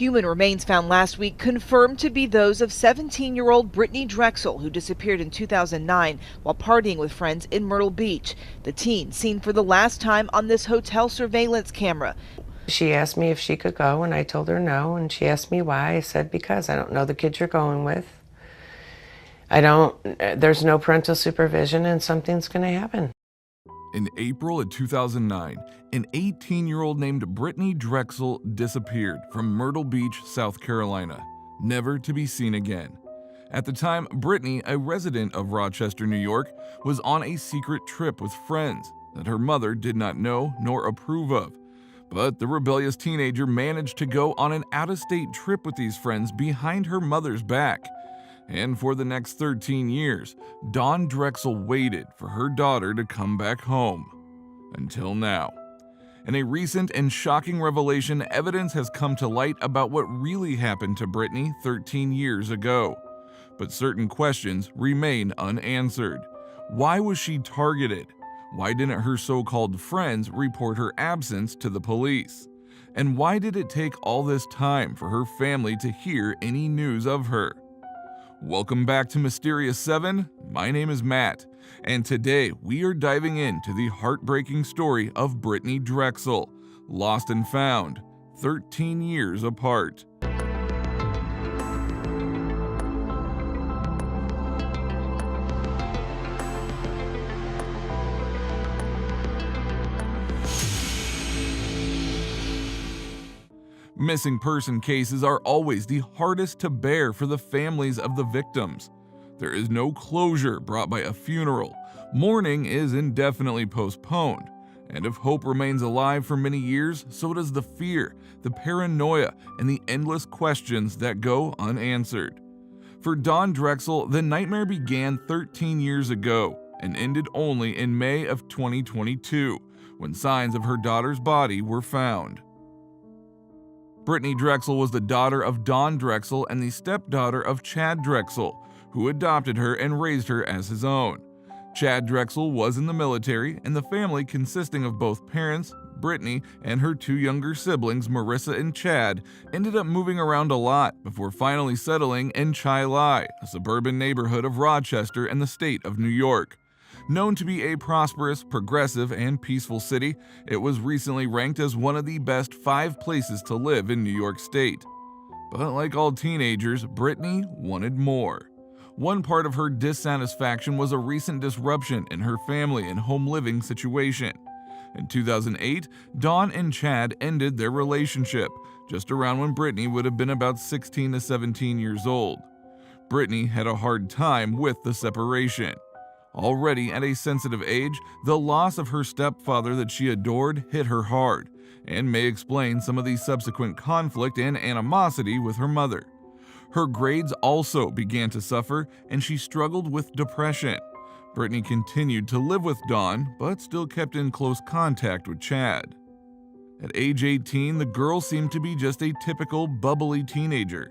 Human remains found last week confirmed to be those of 17-year-old Brittanee Drexel, who disappeared in 2009 while partying with friends in Myrtle Beach. The teen seen for the last time on this hotel surveillance camera. She asked me if she could go, and I told her no, and she asked me why. I said, because I don't know the kid you're going with. There's no parental supervision, and something's going to happen. In April of 2009, an 18-year-old named Brittanee Drexel disappeared from Myrtle Beach, South Carolina, never to be seen again. At the time, Brittanee, a resident of Rochester, New York, was on a secret trip with friends that her mother did not know nor approve of. But the rebellious teenager managed to go on an out-of-state trip with these friends behind her mother's back. And for the next 13 years, Dawn Drexel waited for her daughter to come back home. Until now. In a recent and shocking revelation, evidence has come to light about what really happened to Brittanee 13 years ago. But certain questions remain unanswered. Why was she targeted? Why didn't her so-called friends report her absence to the police? And why did it take all this time for her family to hear any news of her? Welcome back to Mysterious 7. My name is Matt, and today we are diving into the heartbreaking story of Brittanee Drexel, lost and found, 13 years apart. Missing person cases are always the hardest to bear for the families of the victims. There is no closure brought by a funeral. Mourning is indefinitely postponed. And if hope remains alive for many years, so does the fear, the paranoia, and the endless questions that go unanswered. For Dawn Drexel, the nightmare began 13 years ago and ended only in May of 2022, when signs of her daughter's body were found. Brittanee Drexel was the daughter of Dawn Drexel and the stepdaughter of Chad Drexel, who adopted her and raised her as his own. Chad Drexel was in the military, and the family, consisting of both parents, Brittanee, and her two younger siblings, Marissa and Chad, ended up moving around a lot before finally settling in Chi Lai, a suburban neighborhood of Rochester in the state of New York. Known to be a prosperous, progressive, and peaceful city, it was recently ranked as one of the best 5 places to live in New York State. But like all teenagers, Brittanee wanted more. One part of her dissatisfaction was a recent disruption in her family and home living situation. In 2008, Dawn and Chad ended their relationship, just around when Brittanee would have been about 16 to 17 years old. Brittanee had a hard time with the separation. Already at a sensitive age, the loss of her stepfather that she adored hit her hard, and may explain some of the subsequent conflict and animosity with her mother. Her grades also began to suffer, and she struggled with depression. Brittanee continued to live with Dawn, but still kept in close contact with Chad. At age 18, the girl seemed to be just a typical bubbly teenager.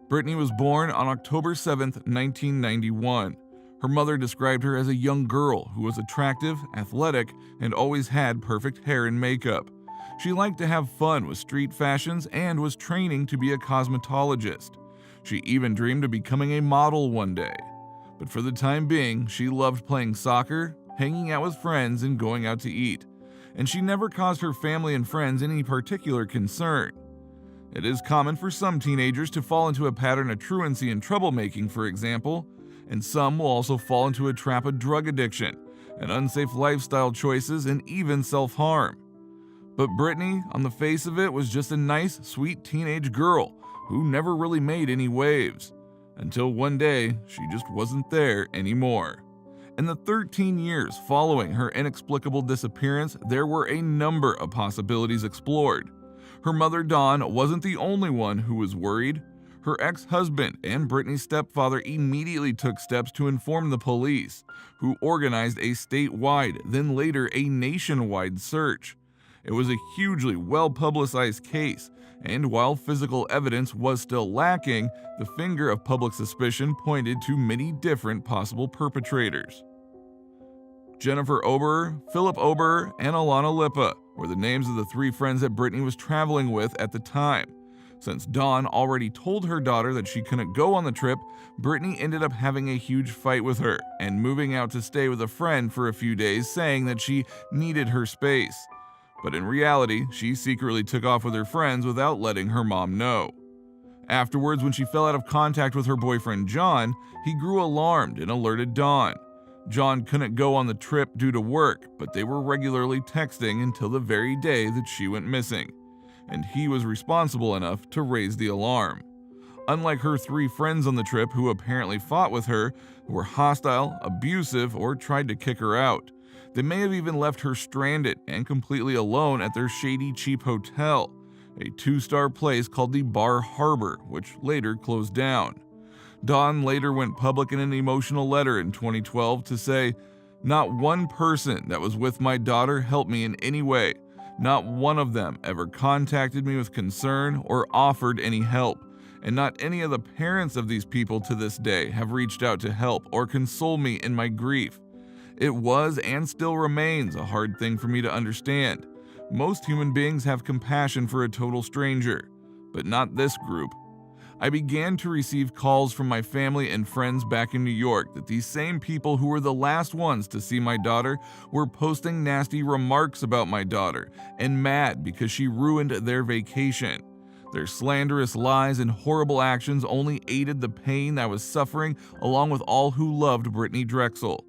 Brittanee was born on October 7, 1991. Her mother described her as a young girl who was attractive, athletic, and always had perfect hair and makeup. She liked to have fun with street fashions and was training to be a cosmetologist. She even dreamed of becoming a model one day. But for the time being, she loved playing soccer, hanging out with friends, and going out to eat. And she never caused her family and friends any particular concern. It is common for some teenagers to fall into a pattern of truancy and troublemaking, for example, and some will also fall into a trap of drug addiction, and unsafe lifestyle choices, and even self-harm. But Brittanee, on the face of it, was just a nice, sweet teenage girl who never really made any waves. Until one day, she just wasn't there anymore. In the 13 years following her inexplicable disappearance, there were a number of possibilities explored. Her mother, Dawn, wasn't the only one who was worried. Her ex-husband and Brittanee's stepfather immediately took steps to inform the police, who organized a statewide, then later a nationwide search. It was a hugely well-publicized case, and while physical evidence was still lacking, the finger of public suspicion pointed to many different possible perpetrators. Jennifer Oberer, Philip Oberer, and Alana Lipa were the names of the 3 friends that Brittanee was traveling with at the time. Since Dawn already told her daughter that she couldn't go on the trip, Brittanee ended up having a huge fight with her and moving out to stay with a friend for a few days, saying that she needed her space. But in reality, she secretly took off with her friends without letting her mom know. Afterwards, when she fell out of contact with her boyfriend John, he grew alarmed and alerted Dawn. John couldn't go on the trip due to work, but they were regularly texting until the very day that she went missing, and he was responsible enough to raise the alarm. Unlike her 3 friends on the trip who apparently fought with her, who were hostile, abusive, or tried to kick her out, they may have even left her stranded and completely alone at their shady, cheap hotel, a 2-star place called the Bar Harbor, which later closed down. Dawn later went public in an emotional letter in 2012 to say, "Not one person that was with my daughter helped me in any way. Not one of them ever contacted me with concern or offered any help, and not any of the parents of these people to this day have reached out to help or console me in my grief. It was and still remains a hard thing for me to understand. Most human beings have compassion for a total stranger, but not this group. I began to receive calls from my family and friends back in New York that these same people who were the last ones to see my daughter were posting nasty remarks about my daughter and mad because she ruined their vacation. Their slanderous lies and horrible actions only aided the pain I was suffering, along with all who loved Brittanee Drexel.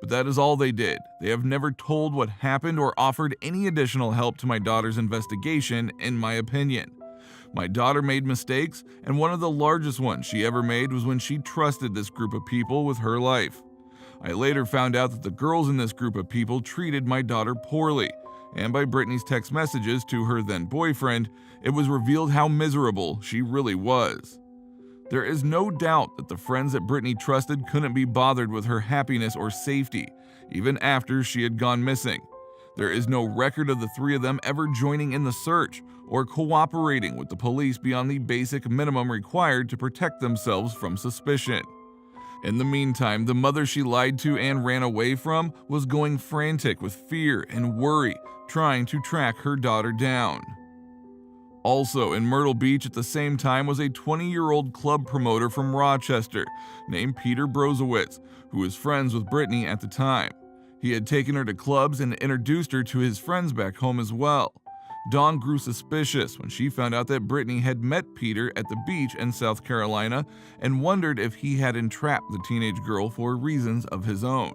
But that is all they did. They have never told what happened or offered any additional help to my daughter's investigation, in my opinion. My daughter made mistakes, and one of the largest ones she ever made was when she trusted this group of people with her life. I later found out that the girls in this group of people treated my daughter poorly, and by Brittanee's text messages to her then boyfriend, it was revealed how miserable she really was. There is no doubt that the friends that Brittanee trusted couldn't be bothered with her happiness or safety, even after she had gone missing. There is no record of the 3 of them ever joining in the search or cooperating with the police beyond the basic minimum required to protect themselves from suspicion. In the meantime, the mother she lied to and ran away from was going frantic with fear and worry, trying to track her daughter down. Also in Myrtle Beach at the same time was a 20-year-old club promoter from Rochester named Peter Brozowitz, who was friends with Brittanee at the time. He had taken her to clubs and introduced her to his friends back home as well. Dawn grew suspicious when she found out that Brittanee had met Peter at the beach in South Carolina and wondered if he had entrapped the teenage girl for reasons of his own.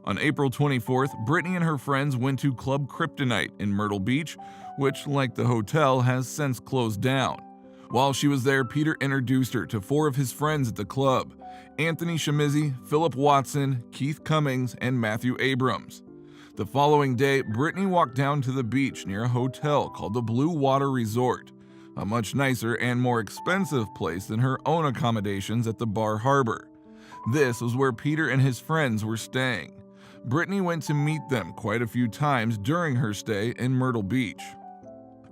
On April 24th, Brittanee and her friends went to Club Kryptonite in Myrtle Beach, which, like the hotel, has since closed down. While she was there, Peter introduced her to 4 of his friends at the club: Anthony Shimizi, Philip Watson, Keith Cummings, and Matthew Abrams. The following day, Brittanee walked down to the beach near a hotel called the Blue Water Resort, a much nicer and more expensive place than her own accommodations at the Bar Harbor. This was where Peter and his friends were staying. Brittanee went to meet them quite a few times during her stay in Myrtle Beach.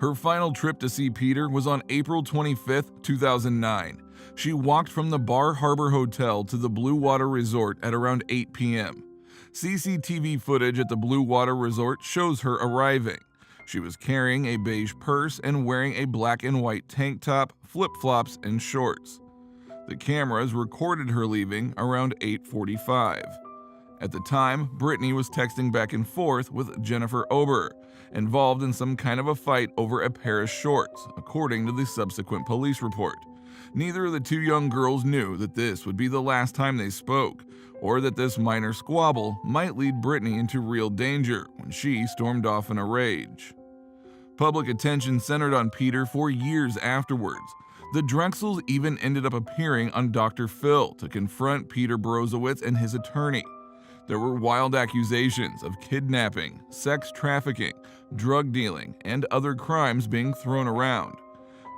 Her final trip to see Peter was on April 25, 2009. She walked from the Bar Harbor Hotel to the Blue Water Resort at around 8 p.m. CCTV footage at the Blue Water Resort shows her arriving. She was carrying a beige purse and wearing a black and white tank top, flip-flops, and shorts. The cameras recorded her leaving around 8:45. At the time, Brittanee was texting back and forth with Jennifer Ober, involved in some kind of a fight over a pair of shorts, according to the subsequent police report. Neither of the 2 young girls knew that this would be the last time they spoke, or that this minor squabble might lead Brittanee into real danger when she stormed off in a rage. Public attention centered on Peter for years afterwards. The Drexels even ended up appearing on Dr. Phil to confront Peter Brozowitz and his attorney. There were wild accusations of kidnapping, sex trafficking, drug dealing, and other crimes being thrown around.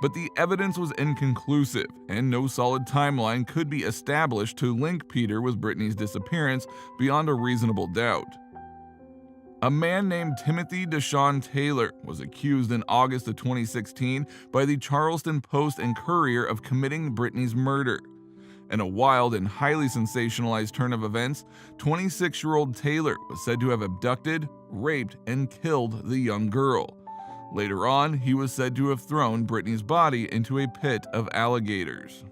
But the evidence was inconclusive, and no solid timeline could be established to link Peter with Brittanee's disappearance beyond a reasonable doubt. A man named Timothy Deshawn Taylor was accused in August of 2016 by the Charleston Post and Courier of committing Brittanee's murder. In a wild and highly sensationalized turn of events, 26-year-old Taylor was said to have abducted, raped, and killed the young girl. Later on, he was said to have thrown Brittaney's body into a pit of alligators.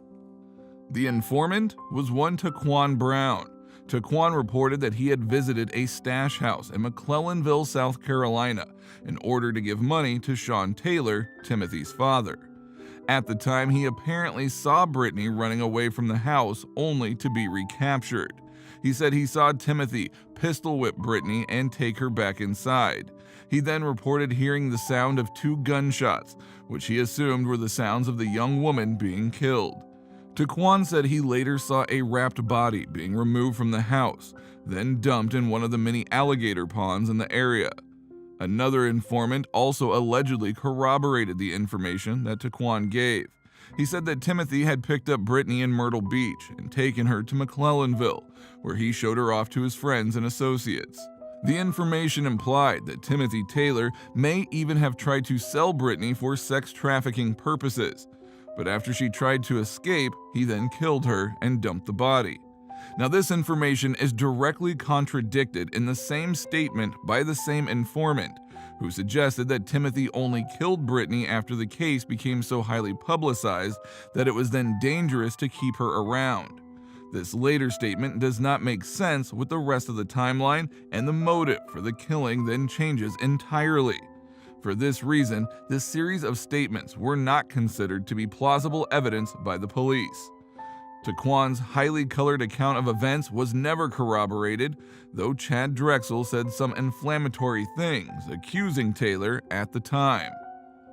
The informant was one Taquan Brown. Taquan reported that he had visited a stash house in McClellanville, South Carolina, in order to give money to Sean Taylor, Timothy's father. At the time, he apparently saw Brittanee running away from the house only to be recaptured. He said he saw Timothy pistol whip Brittanee and take her back inside. He then reported hearing the sound of 2 gunshots, which he assumed were the sounds of the young woman being killed. Taquan said he later saw a wrapped body being removed from the house, then dumped in one of the many alligator ponds in the area. Another informant also allegedly corroborated the information that Taquan gave. He said that Timothy had picked up Brittanee in Myrtle Beach and taken her to McClellanville, where he showed her off to his friends and associates. The information implied that Timothy Taylor may even have tried to sell Brittanee for sex trafficking purposes, but after she tried to escape, he then killed her and dumped the body. Now, this information is directly contradicted in the same statement by the same informant, who suggested that Timothy only killed Brittanee after the case became so highly publicized that it was then dangerous to keep her around. This later statement does not make sense with the rest of the timeline, and the motive for the killing then changes entirely. For this reason, this series of statements were not considered to be plausible evidence by the police. Taquan's highly colored account of events was never corroborated, though Chad Drexel said some inflammatory things accusing Taylor at the time.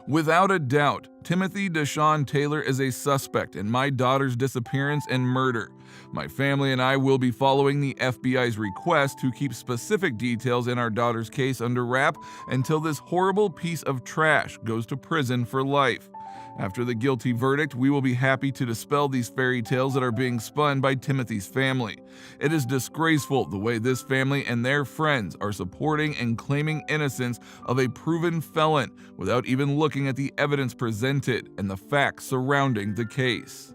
Without a doubt, Timothy Deshaun Taylor is a suspect in my daughter's disappearance and murder. My family and I will be following the FBI's request to keep specific details in our daughter's case under wrap until this horrible piece of trash goes to prison for life. After the guilty verdict, we will be happy to dispel these fairy tales that are being spun by Timothy's family. It is disgraceful the way this family and their friends are supporting and claiming innocence of a proven felon without even looking at the evidence presented and the facts surrounding the case.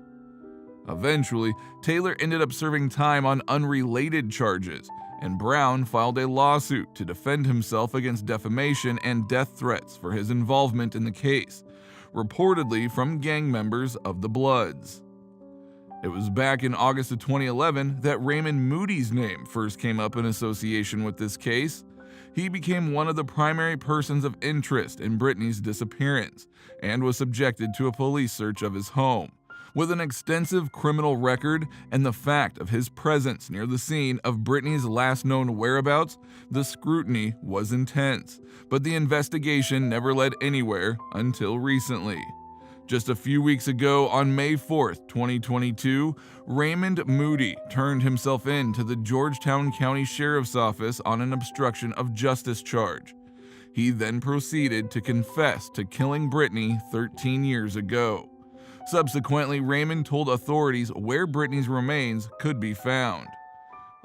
Eventually, Taylor ended up serving time on unrelated charges, and Brown filed a lawsuit to defend himself against defamation and death threats for his involvement in the case, reportedly from gang members of the Bloods. It was back in August of 2011 that Raymond Moody's name first came up in association with this case. He became one of the primary persons of interest in Brittanee's disappearance and was subjected to a police search of his home. With an extensive criminal record and the fact of his presence near the scene of Brittanee's last known whereabouts, the scrutiny was intense, but the investigation never led anywhere until recently. Just a few weeks ago, on May 4th, 2022, Raymond Moody turned himself in to the Georgetown County Sheriff's Office on an obstruction of justice charge. He then proceeded to confess to killing Brittanee 13 years ago. Subsequently, Raymond told authorities where Brittanee's remains could be found.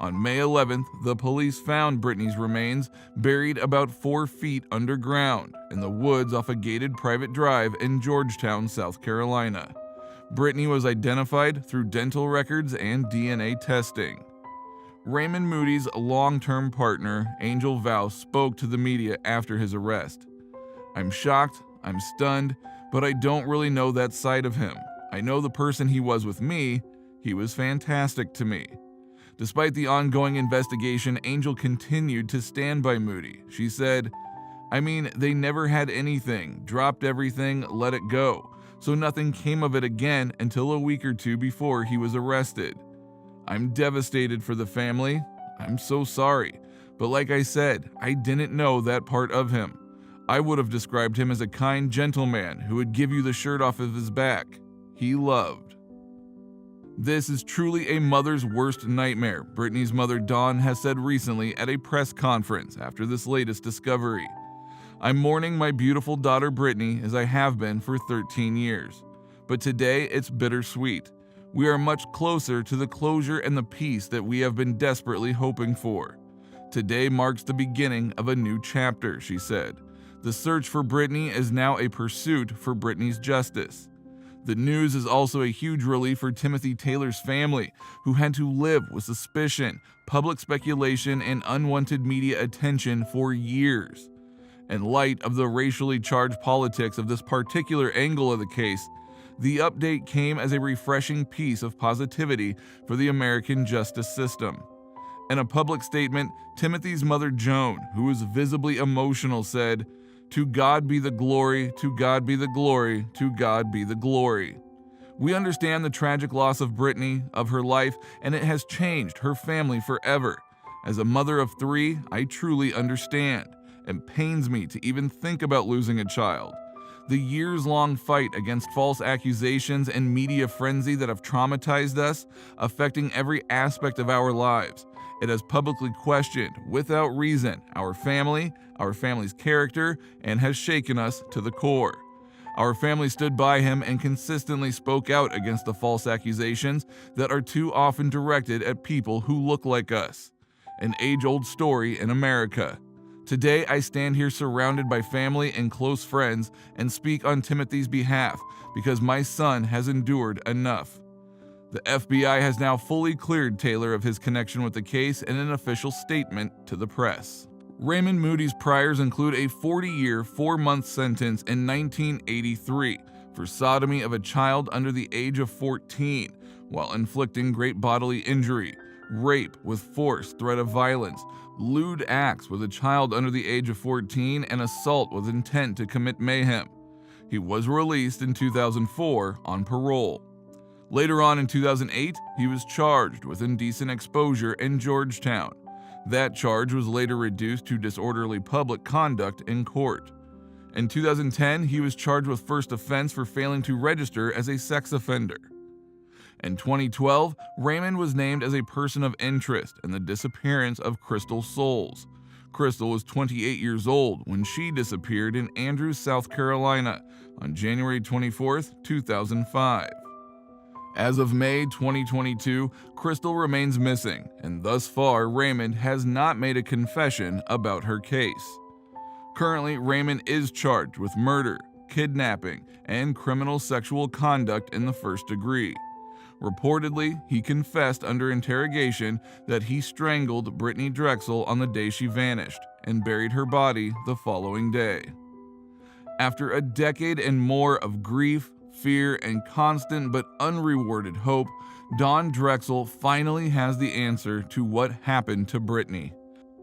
On May 11th, the police found Brittanee's remains buried about 4 feet underground in the woods off a gated private drive in Georgetown, South Carolina. Brittanee was identified through dental records and DNA testing. Raymond Moody's long-term partner, Angel Vouse, spoke to the media after his arrest. "I'm shocked, I'm stunned, but I don't really know that side of him. I know the person he was with me. He was fantastic to me." Despite the ongoing investigation, Angel continued to stand by Moody. She said, "I mean, they never had anything, dropped everything, let it go. So nothing came of it again until a week or two before he was arrested. I'm devastated for the family. I'm so sorry. But like I said, I didn't know that part of him. I would have described him as a kind gentleman who would give you the shirt off of his back. He loved." This is truly a mother's worst nightmare, Brittanee's mother Dawn has said recently at a press conference after this latest discovery. "I'm mourning my beautiful daughter Brittanee as I have been for 13 years. But today it's bittersweet. We are much closer to the closure and the peace that we have been desperately hoping for. Today marks the beginning of a new chapter," she said. "The search for Brittanee is now a pursuit for Brittanee's justice." The news is also a huge relief for Timothy Taylor's family, who had to live with suspicion, public speculation, and unwanted media attention for years. In light of the racially charged politics of this particular angle of the case, the update came as a refreshing piece of positivity for the American justice system. In a public statement, Timothy's mother Joan, who was visibly emotional, said, "To God be the glory, to God be the glory, to God be the glory." We understand the tragic loss of Brittanee, of her life, and it has changed her family forever. As a mother of 3, I truly understand. It pains me to even think about losing a child. The years-long fight against false accusations and media frenzy that have traumatized us, affecting every aspect of our lives. It has publicly questioned, without reason, our family's character, and has shaken us to the core. Our family stood by him and consistently spoke out against the false accusations that are too often directed at people who look like us. An age-old story in America. Today, I stand here surrounded by family and close friends and speak on Timothy's behalf because my son has endured enough. The FBI has now fully cleared Taylor of his connection with the case in an official statement to the press. Raymond Moody's priors include a 40-year, 4-month sentence in 1983 for sodomy of a child under the age of 14 while inflicting great bodily injury, rape with force, threat of violence, lewd acts with a child under the age of 14, and assault with intent to commit mayhem. He was released in 2004 on parole. Later on in 2008, he was charged with indecent exposure in Georgetown. That charge was later reduced to disorderly public conduct in court. In 2010, he was charged with first offense for failing to register as a sex offender. In 2012, Raymond was named as a person of interest in the disappearance of Crystal Souls. Crystal was 28 years old when she disappeared in Andrews, South Carolina on January 24, 2005. As of May 2022, Crystal remains missing, and thus far, Raymond has not made a confession about her case. Currently, Raymond is charged with murder, kidnapping, and criminal sexual conduct in the first degree. Reportedly, he confessed under interrogation that he strangled Brittanee Drexel on the day she vanished and buried her body the following day. After a decade and more of grief, fear, and constant but unrewarded hope, Dawn Drexel finally has the answer to what happened to Brittanee.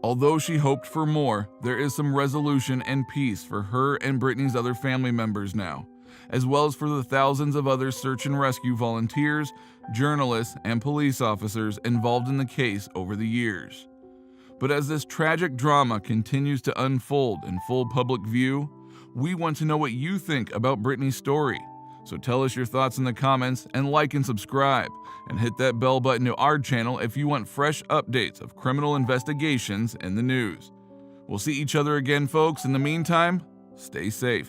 Although she hoped for more, there is some resolution and peace for her and Brittanee's other family members now, as well as for the thousands of other search and rescue volunteers, journalists, and police officers involved in the case over the years. But as this tragic drama continues to unfold in full public view, we want to know what you think about Brittanee's story. So tell us your thoughts in the comments and like and subscribe, and hit that bell button to our channel if you want fresh updates of criminal investigations in the news. We'll see each other again, folks. In the meantime, stay safe.